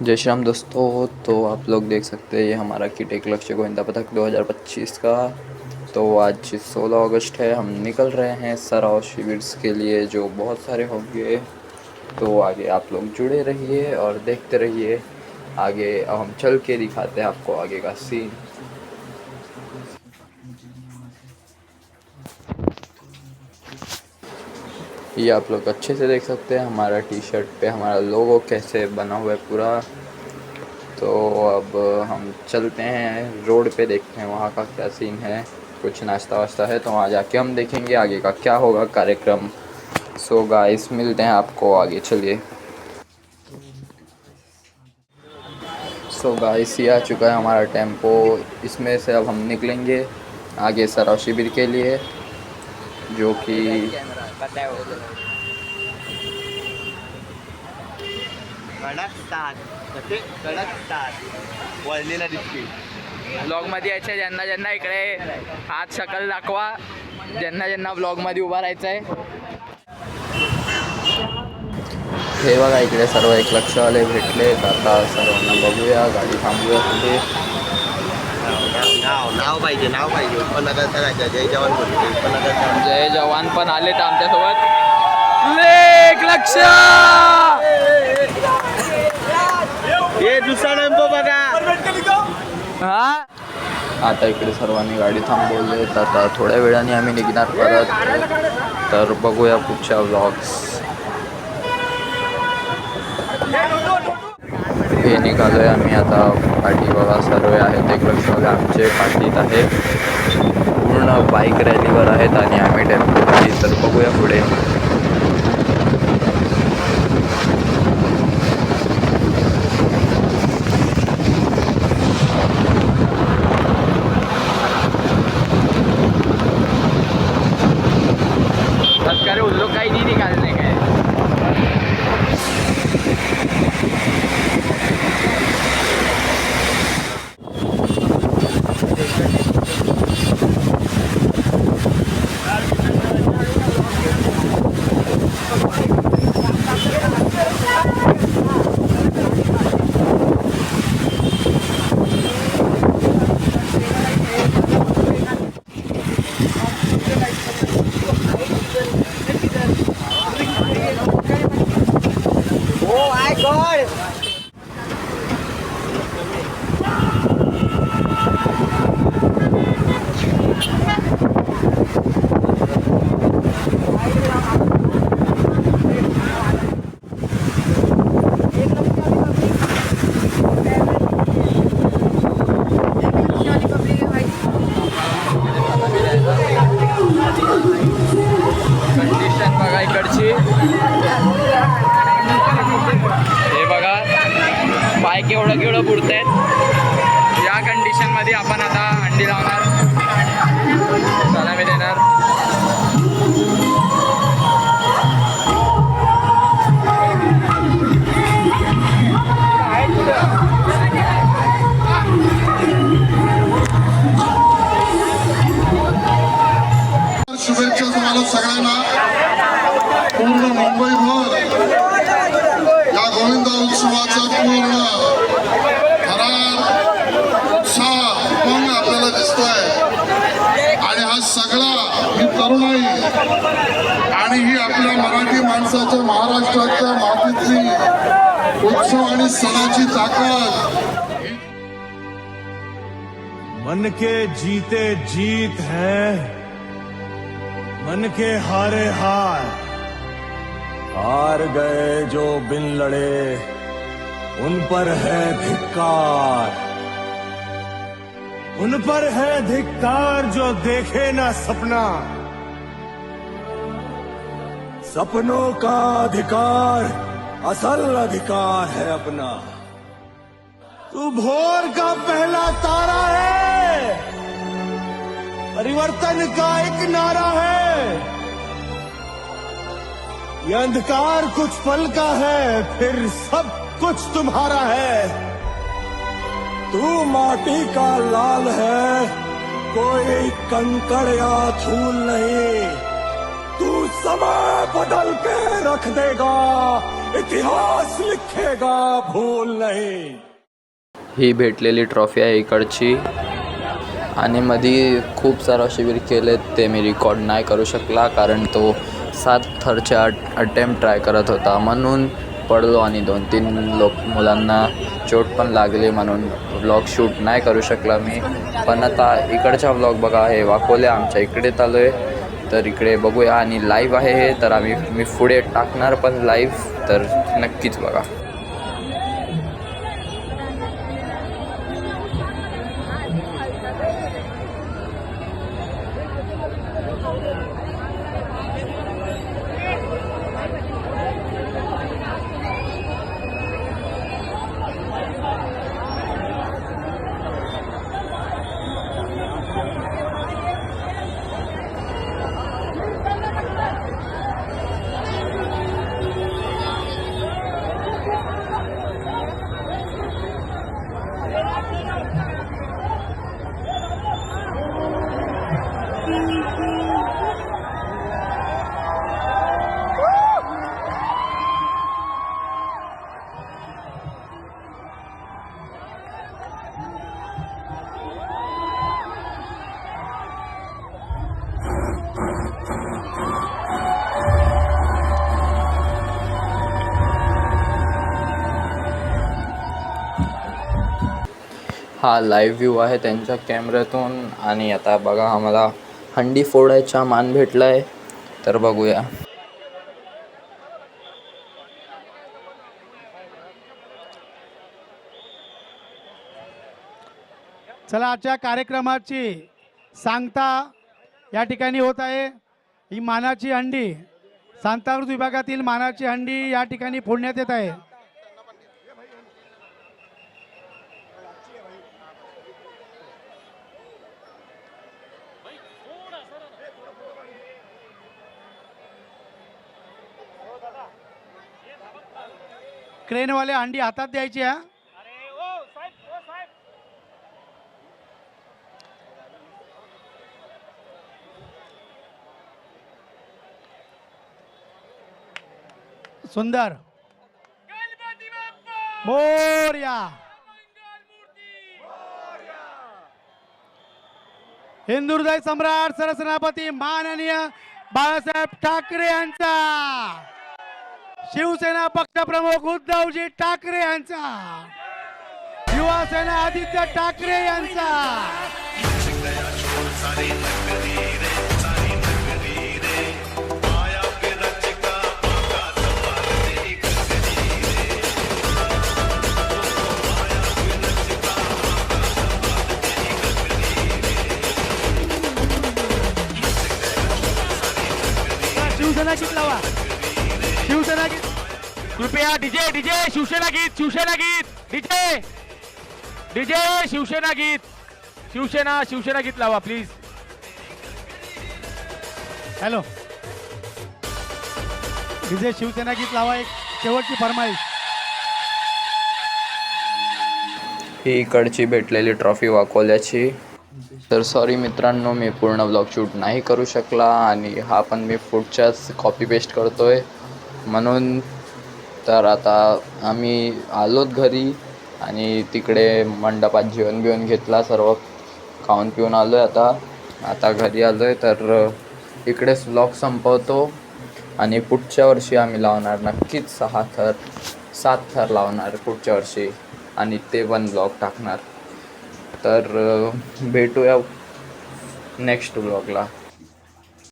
जय श्री राम दोस्तों। तो आप लोग देख सकते हैं ये हमारा किट एक लक्ष्य गोविंदा पथक 2025 का। तो आज 16 अगस्त है, हम निकल रहे हैं सराव शिविर के लिए जो बहुत सारे होंगे। तो आगे आप लोग जुड़े रहिए और देखते रहिए। आगे अब हम चल के दिखाते हैं आपको आगे का सीन। ये आप लोग अच्छे से देख सकते हैं हमारा टी शर्ट पे हमारा लोगो कैसे बना हुआ है पूरा। तो अब हम चलते हैं रोड पे, देखते हैं वहाँ का क्या सीन है। कुछ नाश्ता वाश्ता है तो वहाँ जाके हम देखेंगे आगे का क्या होगा कार्यक्रम। सो गाइस मिलते हैं आपको आगे, चलिए। सो गाइस ये आ चुका है हमारा टेम्पो, इसमें से अब हम निकलेंगे आगे सराव शिविर के लिए, जो कि ब्लॉगमध्ये यायचं ज्यांना ज्यांना इकडे हात शकल दाखवा, ज्यांना ज्यांना ब्लॉगमध्ये उभा राहायचं आहे. हे बघा इकडे सर्व एक लक्षवाले भेटले. आता सर्वांना बघूया, गाडी थांबूया पुढे. नाव पाहिजे उत्पन्न करायचं. जय जवान उत्पन्न. जय जवान पण आले तर आमच्यासोबत. एक लक्ष हे दुसरा टेम्पो बघा. हा आता इकडे सर्वांनी गाडी थांबवली. आता थोड्या वेळाने आम्ही निघणार परत. तर बघूया पुढच्या व्लॉग्स. हे निघालोय आम्ही आता. पाठी बघा सर्व आहेत एक लक्षवाले आमचे पाठीत आहे, पूर्ण बाईक रॅलीवर आहेत आणि आम्ही टेम्पोमध्ये. तर बघूया पुढे. सरकारी उन लोग काही नहीं निकालने का है. कंडिशन बघा इकडची. हे बघा पाय केवढं केवढं बुडत आहेत. या कंडिशन मध्ये आपण आता हंडी लावणार, सलामी देणार. शुभेच्छा तुम्हाला सगळ्यांना. पूर्ण मुंबईभर या गोविंदा उत्सवाचा पूर्ण थरार उत्साह पण आपल्याला दिसतोय. आणि हा सगळा ही तरुणाई आणि ही आपल्या मराठी माणसाच्या महाराष्ट्राच्या मातीतली उत्सव आणि सणाची ताकद. मन के जीते जीत है, मन के हारे हार. हार गए जो बिन लड़े उन पर है धिक्कार. उन पर है धिक्कार जो देखे ना सपना. सपनों का अधिकार असल अधिकार है अपना. तू भोर का पहला तारा है, परिवर्तन का एक नारा है. ये अंधकार कुछ पल का है, फिर सब कुछ तुम्हारा है. तू माटी का लाल है, कोई कंकड़ या धूल नहीं. तू समय बदल के रख देगा, इतिहास लिखेगा भूल नहीं. ही भेटलेली ट्रॉफी आहे इकडची. आणि मध्ये खूप सारा शिबिर केले ते मी रेकॉर्ड नाही करू शकला कारण तो 7 थरच्या अटेम्प्ट ट्राय करत होता म्हणून पडलो आणि 2-3 मुलांना चोट पण लागली म्हणून व्लॉग शूट नाही करू शकला मी. पण आता इकडचा व्लॉग बघा. हे वाकोल्या आमच्या इकडे आलो आहे तर इकडे बघूया. आणि लाईव्ह आहे हे तर मी पुढे टाकणार पण लाईव्ह तर नक्कीच बघा. हा लाईव्ह व्ह्यू आहे त्यांच्या कॅमेऱ्यातून. आणि आता बघा आम्हाला हंडी फोडायचा मान भेटला आहे तर बघूया. चला आजच्या कार्यक्रमाची सांगता या ठिकाणी होत आहे. ही मानाची हंडी सांताक्रूज विभागातील मानाची हंडी या ठिकाणी फोडण्यात येत आहे. क्रेनवाले हंडी हातात द्यायची आहे. सुंदर मोरया. हिंदुहृदय सम्राट सरसेनापती माननीय बाळासाहेब ठाकरे यांचा, शिवसेना पक्षप्रमुख उद्धवजी ठाकरे यांचा, युवासेना आदित्य ठाकरे यांचा, शिवसेना गीत लावा. शिवसेना गीत कृपया डीजे डीजे शिवसेना गीत, शिवसेना गीत, डीजे डीजे शिवसेना गीत, शिवसेना गीत लावा प्लीज. हॅलो विजय शिवसेना गीत लावा. एक शेवटची फरमाईश. ही इकडची भेटलेली ट्रॉफी वाकोल्याची. तर सॉरी मित्रांनो मी पूर्ण ब्लॉग शूट नाही करू शकला आणि हा पण मी पुढच्याच कॉपी पेस्ट करतोय म्हणून. तर आता आम्ही आलोत घरी आणि तिकडे मंडपात जेवण बिवण घेतला, सर्व खाऊन पिऊन आलो आहे. आता घरी आलो आहे तर इकडेच ब्लॉग संपवतो. आणि पुढच्या वर्षी आम्ही लावणार नक्कीच 7 थर लावणार पुढच्या वर्षी आणि ते पण ब्लॉग टाकणार. तर भेटूया नेक्स्ट ब्लॉगला.